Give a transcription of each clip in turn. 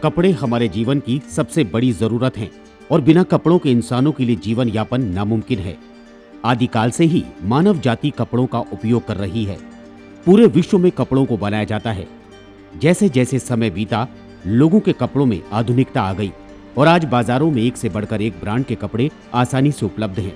कपड़े हमारे जीवन की सबसे बड़ी जरूरत हैं और बिना कपड़ों के इंसानों के लिए जीवन यापन नामुमकिन है। आदिकाल से ही मानव जाति कपड़ों का उपयोग कर रही है। पूरे विश्व में कपड़ों को बनाया जाता है। जैसे जैसे समय बीता, लोगों के कपड़ों में आधुनिकता आ गई और आज बाजारों में एक से बढ़कर एक ब्रांड के कपड़े आसानी से उपलब्ध हैं।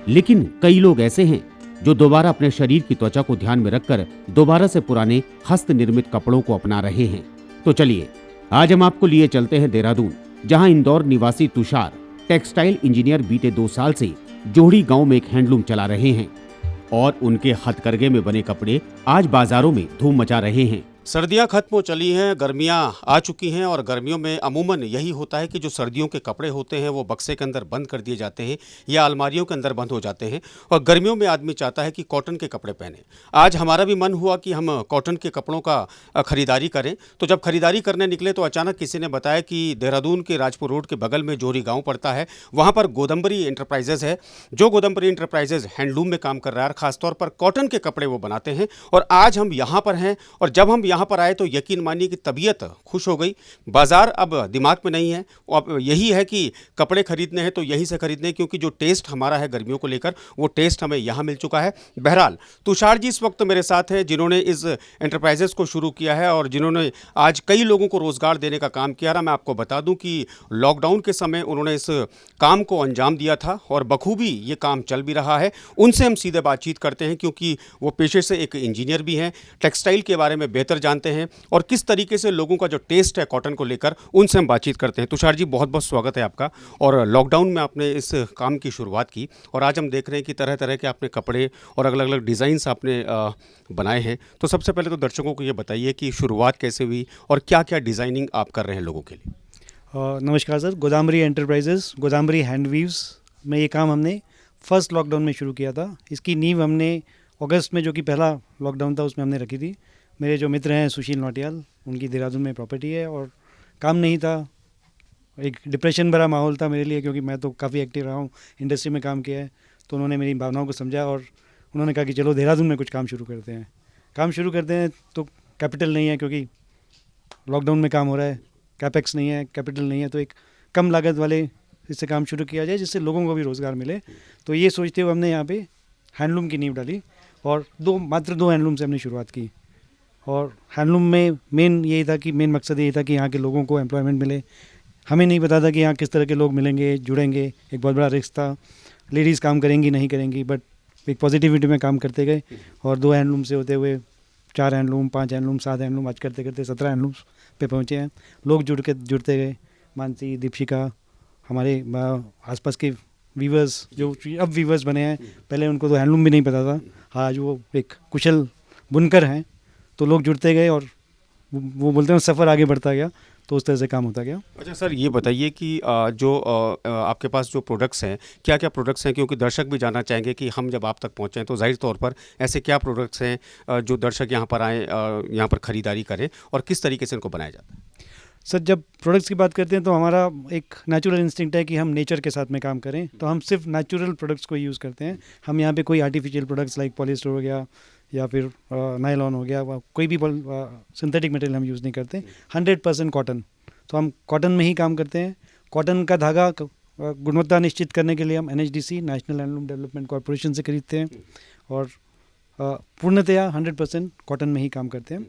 लेकिन कई लोग ऐसे हैं जो दोबारा अपने शरीर की त्वचा को ध्यान में रखकर दोबारा से पुराने हस्त निर्मित कपड़ों को अपना रहे हैं। तो चलिए आज हम आपको लिए चलते हैं देहरादून, जहां इंदौर निवासी तुषार टेक्सटाइल इंजीनियर बीते 2 साल से जोहड़ी गांव में एक हैंडलूम चला रहे हैं और उनके हथकरघे में बने कपड़े आज बाजारों में धूम मचा रहे हैं। सर्दियां खत्म हो चली हैं, गर्मियां आ चुकी हैं और गर्मियों में अमूमन यही होता है कि जो सर्दियों के कपड़े होते हैं वो बक्से के अंदर बंद कर दिए जाते हैं या अलमारियों के अंदर बंद हो जाते हैं और गर्मियों में आदमी चाहता है कि कॉटन के कपड़े पहने। आज हमारा भी मन हुआ कि हम कॉटन के कपड़ों का खरीदारी करें। तो जब खरीदारी करने निकले तो अचानक किसी ने बताया कि देहरादून के राजपुर रोड के बगल में जोहड़ी गाँव पड़ता है, वहाँ पर गोदम्बरी इंटरप्राइजेज है। जो गोदम्बरी इंटरप्राइजेज हैंडलूम में काम कर रहा है, खासतौर पर कॉटन के कपड़े वो बनाते हैं। और आज हम यहाँ पर हैं और जब हम यहाँ पर आए तो यकीन मानिए कि तबीयत खुश हो गई। बाजार अब दिमाग में नहीं है, अब यही है कि कपड़े खरीदने हैं तो यहीं से खरीदने, क्योंकि जो टेस्ट हमारा है गर्मियों को लेकर वो टेस्ट हमें यहाँ मिल चुका है। बहरहाल तुषार जी इस वक्त मेरे साथ हैं, जिन्होंने इस एंटरप्राइजेस को शुरू किया है और जिन्होंने आज कई लोगों को रोजगार देने का काम किया। मैं आपको बता दूं कि लॉकडाउन के समय उन्होंने इस काम को अंजाम दिया था और बखूबी ये काम चल भी रहा है। उनसे हम सीधे बातचीत करते हैं, क्योंकि वो पेशे से एक इंजीनियर भी हैं, टेक्सटाइल के बारे में बेहतर जानते हैं और किस तरीके से लोगों का जो टेस्ट है कॉटन को लेकर, उनसे हम बातचीत करते हैं। तुषार जी बहुत बहुत स्वागत है आपका। और लॉकडाउन में आपने इस काम की शुरुआत की और आज हम देख रहे हैं कि तरह तरह के आपने कपड़े और अलग अलग डिज़ाइंस आपने बनाए हैं। तो सबसे पहले तो दर्शकों को ये बताइए कि शुरुआत कैसे हुई और क्या क्या डिज़ाइनिंग आप कर रहे हैं लोगों के लिए। नमस्कार सर, गोदाम्बरी एंटरप्राइजेस, गोदाम्बरी हैंडवीव्स में ये काम हमने फर्स्ट लॉकडाउन में शुरू किया था। इसकी नींव हमने अगस्त में, जो कि पहला लॉकडाउन था, उसमें हमने रखी थी। मेरे जो मित्र हैं सुशील नौटियाल, उनकी देहरादून में प्रॉपर्टी है और काम नहीं था। एक डिप्रेशन भरा माहौल था मेरे लिए, क्योंकि मैं तो काफ़ी एक्टिव रहा हूँ, इंडस्ट्री में काम किया है। तो उन्होंने मेरी भावनाओं को समझा और उन्होंने कहा कि चलो देहरादून में कुछ काम शुरू करते हैं। काम शुरू करते हैं तो कैपिटल नहीं है, क्योंकि लॉकडाउन में काम हो रहा है, कैपेक्स नहीं है, कैपिटल नहीं है, तो एक कम लागत वाले इससे काम शुरू किया जाए जिससे लोगों को भी रोज़गार मिले। तो ये सोचते हुए हमने यहाँ पे हैंडलूम की नींव डाली और मात्र दो हैंडलूम से हमने शुरुआत की। और हैंडलूम में मेन मकसद यही था कि यहाँ के लोगों को एम्प्लॉयमेंट मिले। हमें नहीं पता था कि यहाँ किस तरह के लोग मिलेंगे, जुड़ेंगे। एक बहुत बड़ा रिस्क था, लेडीज़ काम करेंगी नहीं करेंगी, बट एक पॉजिटिविटी में काम करते गए और 2 हैंडलूम से होते हुए 4 हैंडलूम, 5 हैंडलूम, 7 हैंडलूम, आज करते करते 17 हैंडलूम्स पे पहुँचे हैं। लोग जुड़ते गए। मानसी, दीपशिका, हमारे आसपास के वीवर्स जो अब वीवर्स बने हैं, पहले उनको तो हैंडलूम भी नहीं पता था, आज वो एक कुशल बुनकर हैं। तो लोग जुड़ते गए और वो बोलते हैं सफ़र आगे बढ़ता गया, तो उस तरह से काम होता गया। अच्छा सर, ये बताइए कि जो आपके पास जो प्रोडक्ट्स हैं, क्या क्या प्रोडक्ट्स हैं, क्योंकि दर्शक भी जानना चाहेंगे कि हम जब आप तक पहुँचें तो जाहिर तौर पर ऐसे क्या प्रोडक्ट्स हैं जो दर्शक यहाँ पर आएँ, यहाँ पर ख़रीदारी करें और किस तरीके से इनको बनाया जाता है। सर, जब प्रोडक्ट्स की बात करते हैं तो हमारा एक नेचुरल इंस्टिंक्ट है कि हम नेचर के साथ में काम करें, तो हम सिर्फ नेचुरल प्रोडक्ट्स को यूज़ करते हैं। हम यहाँ पे कोई आर्टिफिशियल प्रोडक्ट्स लाइक पॉलिस्टर हो गया या फिर नायलॉन हो गया, कोई भी सिंथेटिक मटेरियल हम यूज़ नहीं करते। 100% कॉटन। तो हम कॉटन में ही काम करते हैं। कॉटन का धागा गुणवत्ता निश्चित करने के लिए हम NHDC, national handloom development corporation से खरीदते हैं और पूर्णतया 100% कॉटन में ही काम करते हैं।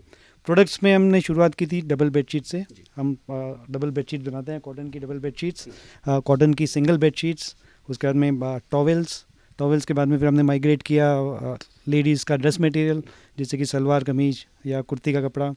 प्रोडक्ट्स में हमने शुरुआत की थी डबल बेडशीट से। हम डबल बेडशीट बनाते हैं, कॉटन की डबल बेडशीट्स, कॉटन की सिंगल बेडशीट्स, उसके बाद में टॉवेल्स के बाद में फिर हमने माइग्रेट किया लेडीज़ का ड्रेस मटेरियल, जैसे कि सलवार कमीज या कुर्ती का कपड़ा,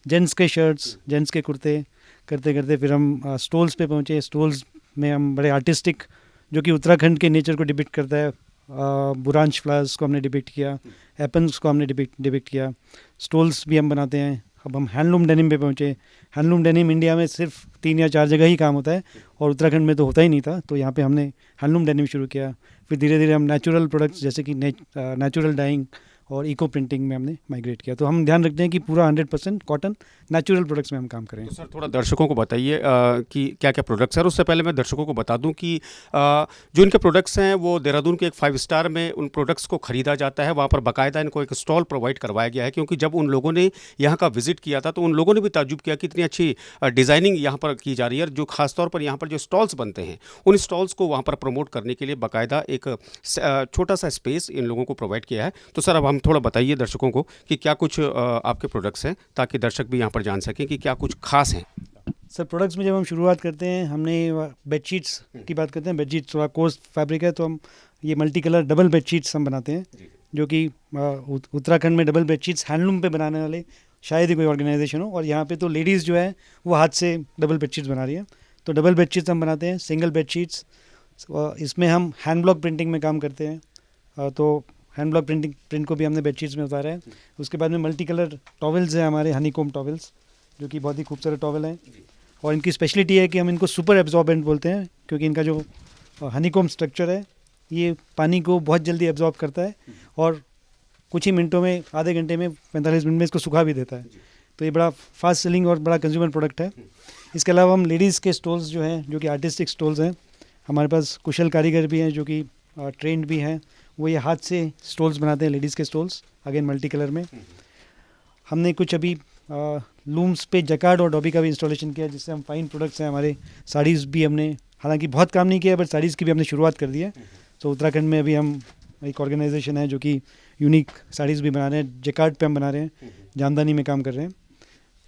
जेंट्स के शर्ट्स, जेंट्स के कुर्ते, करते करते फिर हम स्टोल्स पे पहुँचे। स्टोल्स में हम बड़े आर्टिस्टिक, जो कि उत्तराखंड के नेचर को डिपिक्ट करता है, बुरांश फ्लावर्स को हमने डिपिक्ट किया, एपन्स को हमने डिपिक्ट किया। स्टोल्स भी हम बनाते हैं। अब हम हैंडलूम डेनिम पे पहुँचे। हैंडलूम डेनिम इंडिया में सिर्फ 3 या 4 जगह ही काम होता है और उत्तराखंड में तो होता ही नहीं था, तो यहाँ पे हमने हैंडलूम डेनिम शुरू किया। फिर धीरे धीरे हम नेचुरल प्रोडक्ट्स, जैसे कि नेचुरल डाइंग और इको प्रिंटिंग में हमने माइग्रेट किया। तो हम ध्यान रखते हैं कि पूरा 100% कॉटन नेचुरल प्रोडक्ट्स में हम काम करें। तो सर थोड़ा दर्शकों को बताइए कि क्या क्या प्रोडक्ट्स हैं। उससे पहले मैं दर्शकों को बता दूं कि जो इनके प्रोडक्ट्स हैं वो देहरादून के एक 5 स्टार में उन प्रोडक्ट्स को खरीदा जाता है। वहाँ पर बाकायदा इनको एक स्टॉल प्रोवाइड करवाया गया है, क्योंकि जब उन लोगों ने यहाँ का विजिट किया था तो उन लोगों ने भी ताज्जुब किया कि इतनी अच्छी डिज़ाइनिंग यहाँ पर की जा रही है। जो खासतौर पर यहाँ पर जो स्टॉल्स बनते हैं उन स्टॉल्स को वहाँ पर प्रमोट करने के लिए बाकायदा एक छोटा सा स्पेस इन लोगों को प्रोवाइड किया है। तो सर अब हम थोड़ा बताइए दर्शकों को कि क्या कुछ आपके प्रोडक्ट्स हैं, ताकि दर्शक भी यहाँ पर जान सकें कि क्या कुछ खास हैं। सर प्रोडक्ट्स में जब हम शुरुआत करते हैं, हमने बेडशीट्स की बात करते हैं। बेडशीट थोड़ा कोर्स फैब्रिक है, तो हम ये मल्टी कलर डबल बेडशीट्स हम बनाते हैं, जो कि उत्तराखंड में डबल बेडशीट्स हैंडलूम पे बनाने वाले शायद ही कोई ऑर्गेनाइजेशन हो। और यहाँ पे तो लेडीज़ जो है वो हाथ से डबल बेडशीट्स बना रही है। तो डबल बेडशीट्स हम बनाते हैं, सिंगल बेडशीट्स। इसमें हम हैंड ब्लॉक प्रिंटिंग में काम करते हैं। तो हैंड ब्लॉक प्रिंट को भी हमने बेडशीट्स में उतारा है। उसके बाद में मल्टी कलर टॉवल्स हैं हमारे, हनीकॉम टॉवल्स, जो कि बहुत ही खूबसूरत टॉवल हैं। और इनकी स्पेशलिटी है कि हम इनको सुपर एब्जॉर्बेंट बोलते हैं, क्योंकि इनका जो हनीकॉम स्ट्रक्चर है ये पानी को बहुत जल्दी एब्जॉर्ब करता है और कुछ ही मिनटों में, आधे घंटे में, 45 मिनट में इसको सुखा भी देता है। तो ये बड़ा फास्ट सेलिंग और बड़ा कंज्यूमर प्रोडक्ट है। इसके अलावा हम लेडीज़ के स्टोल्स जो हैं, जो कि आर्टिस्टिक स्टोल्स हैं, हमारे पास कुशल कारीगर भी हैं जो कि ट्रेंड भी हैं। वो ये हाथ से स्टोल्स बनाते हैं, लेडीज़ के स्टोल्स, अगेन मल्टी कलर में। हमने कुछ अभी लूम्स पे जकार्ड और डॉबी का भी इंस्टॉलेशन किया, जिससे हम फाइन प्रोडक्ट्स हैं हमारे। साड़ीज़ भी हमने, हालांकि बहुत काम नहीं किया, बट साड़ीज़ की भी हमने शुरुआत कर दी है। तो उत्तराखंड में अभी हम एक ऑर्गेनाइजेशन है जो कि यूनिक साड़ीज़ भी बना रहे हैं, जकार्ड पे हम बना रहे हैं, जामदानी में काम कर रहे हैं।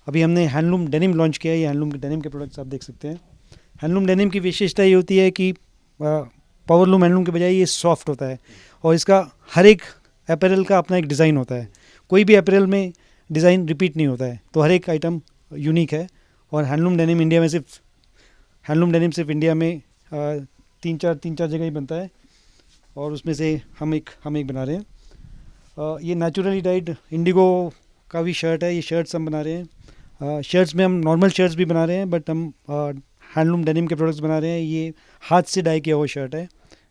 अभी हमने हैंडलूम डेनिम लॉन्च किया है। ये हैंडलूम के डेनिम के प्रोडक्ट्स आप देख सकते हैं। हैंडलूम डेनिम की विशेषता ये होती है कि पावरलूम हैंडलूम के बजाय ये सॉफ्ट होता है और इसका हर एक अपैरल का अपना एक डिज़ाइन होता है। कोई भी अपैरल में डिज़ाइन रिपीट नहीं होता है, तो हर एक आइटम यूनिक है। और हैंडलूम डेनिम सिर्फ इंडिया में तीन चार जगह ही बनता है, और उसमें से हम एक बना रहे हैं। ये नेचुरली डाइड इंडिगो का भी शर्ट है। ये शर्ट्स हम बना रहे हैं। शर्ट्स में हम नॉर्मल शर्ट्स भी बना रहे हैं, बट हम हैंडलूम डेनिम के प्रोडक्ट्स बना रहे हैं। ये हाथ से डाई किया हुआ शर्ट है,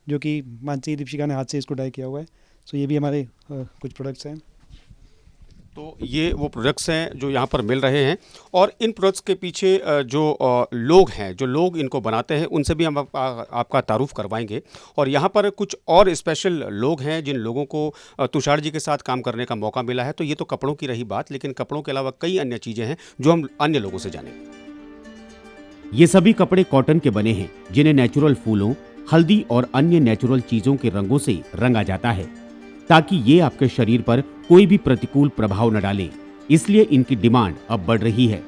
जो कि मानसी दीपशिका ने हाथ से इसको डाई किया हुआ है। सो ये भी हमारे कुछ प्रोडक्ट्स हैं। तो ये वो प्रोडक्ट्स हैं जो यहाँ पर मिल रहे हैं, और इन प्रोडक्ट्स के पीछे जो लोग हैं, जो लोग इनको बनाते हैं, उनसे भी हम आपका तारुफ करवाएंगे। और यहाँ पर कुछ और स्पेशल लोग हैं जिन लोगों को तुषार जी के साथ काम करने का मौका मिला है। तो ये तो कपड़ों की रही बात, लेकिन कपड़ों के अलावा कई अन्य चीज़ें हैं जो हम अन्य लोगों से जानेंगे। ये सभी कपड़े कॉटन के बने हैं, जिन्हें नेचुरल फूलों, हल्दी और अन्य नेचुरल चीजों के रंगों से रंगा जाता है, ताकि ये आपके शरीर पर कोई भी प्रतिकूल प्रभाव न डाले। इसलिए इनकी डिमांड अब बढ़ रही है।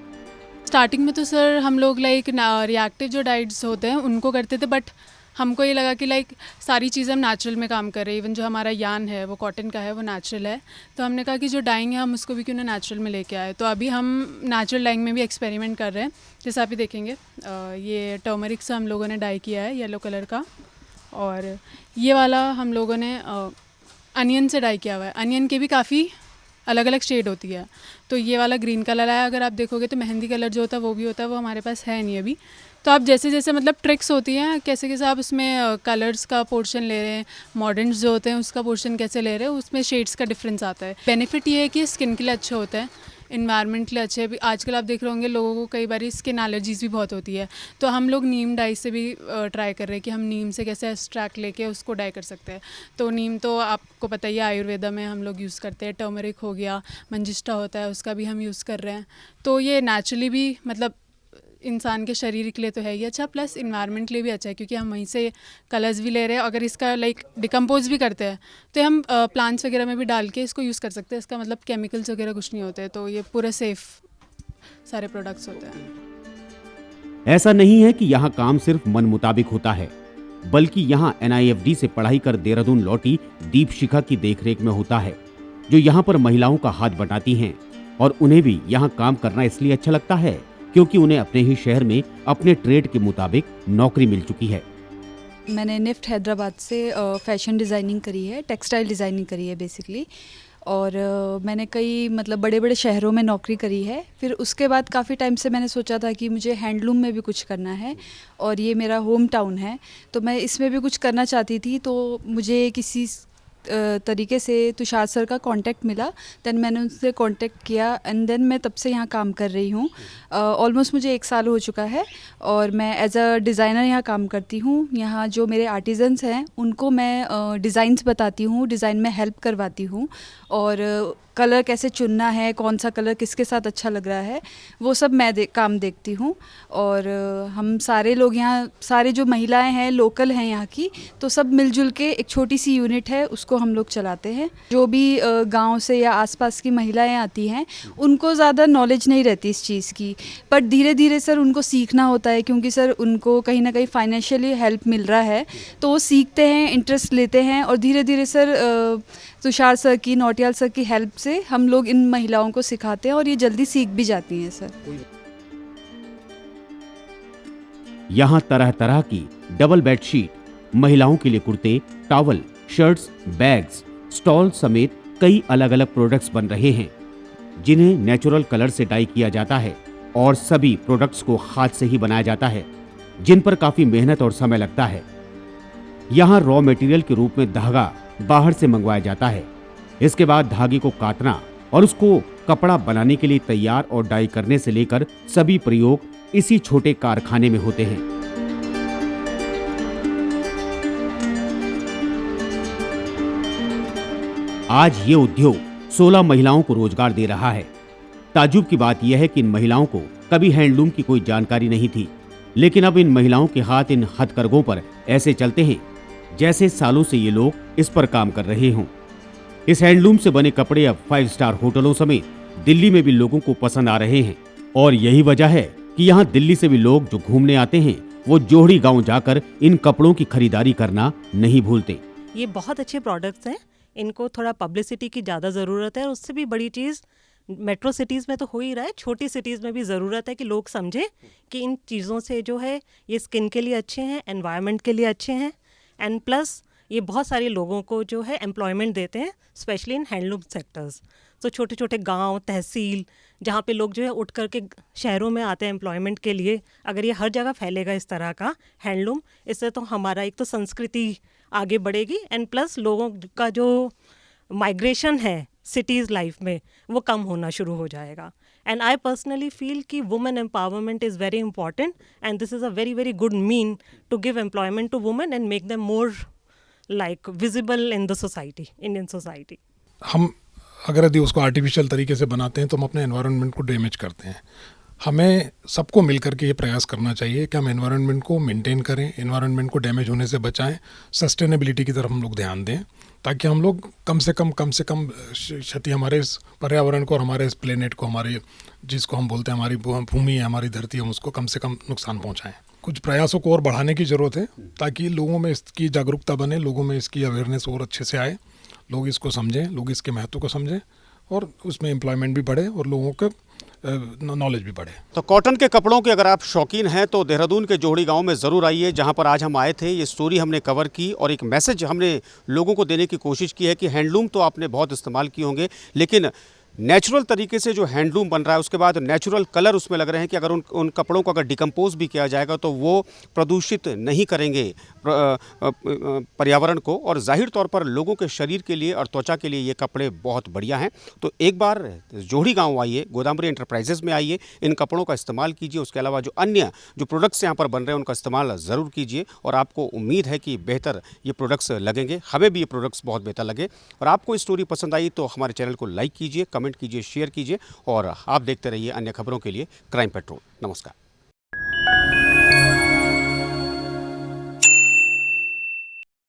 स्टार्टिंग में तो सर हम लोग लाइक रिएक्टिव जो डाइट्स होते हैं उनको करते थे, बट हमको ये लगा कि लाइक सारी चीज़ें हम नेचुरल में काम कर रहे हैं। इवन जो हमारा यान है वो कॉटन का है, वो नेचुरल है। तो हमने कहा कि जो डाइंग है हम उसको भी क्यों ना नेचुरल में लेके आए। तो अभी हम नेचुरल डाइंग में भी एक्सपेरिमेंट कर रहे हैं। जैसे आप ही देखेंगे, ये टर्मरिक से हम लोगों ने डाई किया है येलो कलर का, और ये वाला हम लोगों ने अनियन से डाई किया हुआ है। अनियन के भी काफ़ी अलग अलग शेड होती है। तो ये वाला ग्रीन कलर है, अगर आप देखोगे तो मेहंदी कलर जो होता है वो भी होता है, वो हमारे पास है नहीं अभी। तो आप जैसे जैसे मतलब ट्रिक्स होती हैं, कैसे कैसे आप उसमें कलर्स का पोर्शन ले रहे हैं, मॉडर्न्स जो होते हैं उसका पोर्शन कैसे ले रहे हैं, उसमें शेड्स का डिफरेंस आता है। बेनिफिट ये है कि स्किन के लिए अच्छे होते हैं, इन्वायरमेंट के लिए अच्छे है। आजकल आप देख रहे होंगे लोगों को कई बार स्किन एलर्जीज भी बहुत होती है, तो हम लोग नीम डाई से भी ट्राई कर रहे हैं कि हम नीम से कैसे एक्सट्रैक्ट लेके उसको डाई कर सकते हैं। तो नीम तो आपको पता ही है, आयुर्वेदा में हम लोग यूज़ करते हैं। टर्मरिक हो गया, मंजिष्ठा होता है, उसका भी हम यूज़ कर रहे हैं। तो ये नेचुरली भी मतलब इंसान के शरीर के लिए तो है ही अच्छा, प्लस इन्वायरमेंट के लिए भी अच्छा है, क्योंकि हम वहीं से कलर्स भी ले रहे हैं। अगर इसका लाइक डिकम्पोज भी करते हैं तो हम प्लांट्स वगैरह में भी डाल के इसको यूज़ कर सकते हैं। इसका मतलब केमिकल्स वगैरह कुछ नहीं होते, तो ये पूरे सेफ सारे प्रोडक्ट्स होते हैं। ऐसा नहीं है कि यहाँ काम सिर्फ मन मुताबिक होता है, बल्कि यहाँ NIFD से पढ़ाई कर देहरादून लौटी दीपशिखा की देखरेख में होता है, जो यहाँ पर महिलाओं का हाथ बटाती हैं। और उन्हें भी यहाँ काम करना इसलिए अच्छा लगता है क्योंकि उन्हें अपने ही शहर में अपने ट्रेड के मुताबिक नौकरी मिल चुकी है। मैंने निफ्ट हैदराबाद से फैशन डिज़ाइनिंग करी है, टेक्सटाइल डिज़ाइनिंग करी है बेसिकली। और मैंने कई मतलब बड़े बड़े शहरों में नौकरी करी है। फिर उसके बाद काफ़ी टाइम से मैंने सोचा था कि मुझे हैंडलूम में भी कुछ करना है, और ये मेरा होम टाउन है, तो मैं इसमें भी कुछ करना चाहती थी। तो मुझे किसी तरीके से तुषार सर का कांटेक्ट मिला, देन मैंने उनसे कांटेक्ट किया एंड देन मैं तब से यहाँ काम कर रही हूँ। ऑलमोस्ट मुझे 1 साल हो चुका है और मैं एज अ डिज़ाइनर यहाँ काम करती हूँ। यहाँ जो मेरे आर्टिजन्स हैं उनको मैं डिज़ाइंस बताती हूँ, डिज़ाइन में हेल्प करवाती हूँ और कलर कैसे चुनना है, कौन सा कलर किसके साथ अच्छा लग रहा है, वो सब मैं काम देखती हूँ। और हम सारे लोग यहाँ, सारे जो महिलाएं हैं लोकल हैं यहाँ की, तो सब मिलजुल के एक छोटी सी यूनिट है उसको हम लोग चलाते हैं। जो भी गांव से या आसपास की महिलाएं आती हैं उनको ज़्यादा नॉलेज नहीं रहती इस चीज़ की, बट धीरे धीरे सर उनको सीखना होता है क्योंकि सर उनको कहीं ना कहीं फाइनेंशियली हेल्प मिल रहा है, तो वो सीखते हैं, इंटरेस्ट लेते हैं और धीरे धीरे सर तुषार सर की, नौटियाल सर की हेल्प से हम लोग इन महिलाओं को सिखाते हैं और ये जल्दी सीख भी जाती हैं सर। यहाँ तरह तरह की डबल बेडशीट, महिलाओं के लिए कुर्ते, टॉवल, शर्ट्स, बैग्स, स्टॉल समेत कई अलग अलग प्रोडक्ट्स बन रहे हैं जिन्हें नेचुरल कलर से डाई किया जाता है और सभी प्रोडक्ट्स को हाथ से ही बनाया जाता है जिन पर काफी मेहनत और समय लगता है। यहाँ रॉ मटेरियल के रूप में धागा बाहर से मंगवाया जाता है। इसके बाद धागे को काटना और उसको कपड़ा बनाने के लिए तैयार और डाई करने से लेकर सभी प्रयोग इसी छोटे कारखाने में होते हैं। आज ये उद्योग 16 महिलाओं को रोजगार दे रहा है। ताज्जुब की बात यह है कि इन महिलाओं को कभी हैंडलूम की कोई जानकारी नहीं थी, लेकिन अब इन महिलाओं के हाथ इन हथकरघों पर ऐसे चलते हैं जैसे सालों से ये लोग इस पर काम कर रहे हों। इस हैंडलूम से बने कपड़े अब 5 स्टार होटलों समेत दिल्ली में भी लोगों को पसंद आ रहे हैं और यही वजह है कि यहाँ दिल्ली से भी लोग जो घूमने आते हैं वो जोहड़ी गांव जाकर इन कपड़ों की खरीदारी करना नहीं भूलते। ये बहुत अच्छे प्रोडक्ट्स हैं, इनको थोड़ा पब्लिसिटी की ज़्यादा ज़रूरत है और उससे भी बड़ी चीज़ मेट्रो सिटीज़ में तो हो ही रहा है, छोटी सिटीज़ में भी ज़रूरत है कि लोग समझें कि इन चीज़ों से जो है ये स्किन के लिए अच्छे हैं, एनवायरनमेंट के लिए अच्छे हैं एंड प्लस ये बहुत सारे लोगों को जो है एम्प्लॉयमेंट देते हैं, स्पेशली इन हैंडलूम सेक्टर्स। तो छोटे छोटे गांव, तहसील, जहाँ पे लोग जो है उठ करके शहरों में आते हैं एम्प्लॉयमेंट के लिए, अगर ये हर जगह फैलेगा इस तरह का हैंडलूम, इससे तो हमारा एक तो संस्कृति आगे बढ़ेगी एंड प्लस लोगों का जो माइग्रेशन है सिटीज़ लाइफ में वो कम होना शुरू हो जाएगा। एंड आई पर्सनली फील कि women empowerment is very important and this is a very very good mean to give employment to women and make them more like visible in the society, Indian society. हम अगर यदि उसको artificial तरीके से बनाते हैं तो हम अपने एनवायरनमेंट को डैमेज करते हैं। हमें सबको मिलकर के ये प्रयास करना चाहिए कि हम एनवायरनमेंट को मेंटेन करें, एनवायरनमेंट को डैमेज होने से बचाएं, सस्टेनेबिलिटी की तरफ हम लोग ध्यान दें ताकि हम लोग कम से कम क्षति हमारे इस पर्यावरण को और हमारे इस प्लेनेट को, हमारे जिसको हम बोलते हैं हमारी भूमि है, हमारी धरती, हम उसको कम से कम नुकसान पहुँचाएँ। कुछ प्रयासों को और बढ़ाने की ज़रूरत है ताकि लोगों में इसकी जागरूकता बने, लोगों में इसकी अवेयरनेस और अच्छे से आए, लोग इसको समझें, लोग इसके महत्व को समझें और उसमें एम्प्लॉयमेंट भी बढ़े और लोगों का नॉलेज भी बढ़े। तो कॉटन के कपड़ों के अगर आप शौकीन हैं तो देहरादून के जोहड़ी गांव में ज़रूर आइए, जहां पर आज हम आए थे। ये स्टोरी हमने कवर की और एक मैसेज हमने लोगों को देने की कोशिश की है कि हैंडलूम तो आपने बहुत इस्तेमाल किए होंगे, लेकिन नेचुरल तरीके से जो हैंडलूम बन रहा है उसके बाद नेचुरल कलर उसमें लग रहे हैं कि अगर उन कपड़ों को अगर डिकम्पोज भी किया जाएगा तो वो प्रदूषित नहीं करेंगे पर्यावरण को, और जाहिर तौर पर लोगों के शरीर के लिए और त्वचा के लिए ये कपड़े बहुत बढ़िया हैं। तो एक बार जोहड़ी गांव आइए, गोदामरी एंटरप्राइजेज़ में आइए, इन कपड़ों का इस्तेमाल कीजिए। उसके अलावा जो अन्य जो प्रोडक्ट्स यहाँ पर बन रहे हैं उनका इस्तेमाल ज़रूर कीजिए और आपको उम्मीद है कि बेहतर ये प्रोडक्ट्स लगेंगे। हमें भी ये प्रोडक्ट्स बहुत बेहतर लगे। और आपको स्टोरी पसंद आई तो हमारे चैनल को लाइक कीजिए, कमेंट कीजिए, शेयर कीजिए और आप देखते रहिए अन्य खबरों के लिए क्राइम पेट्रोल। नमस्कार।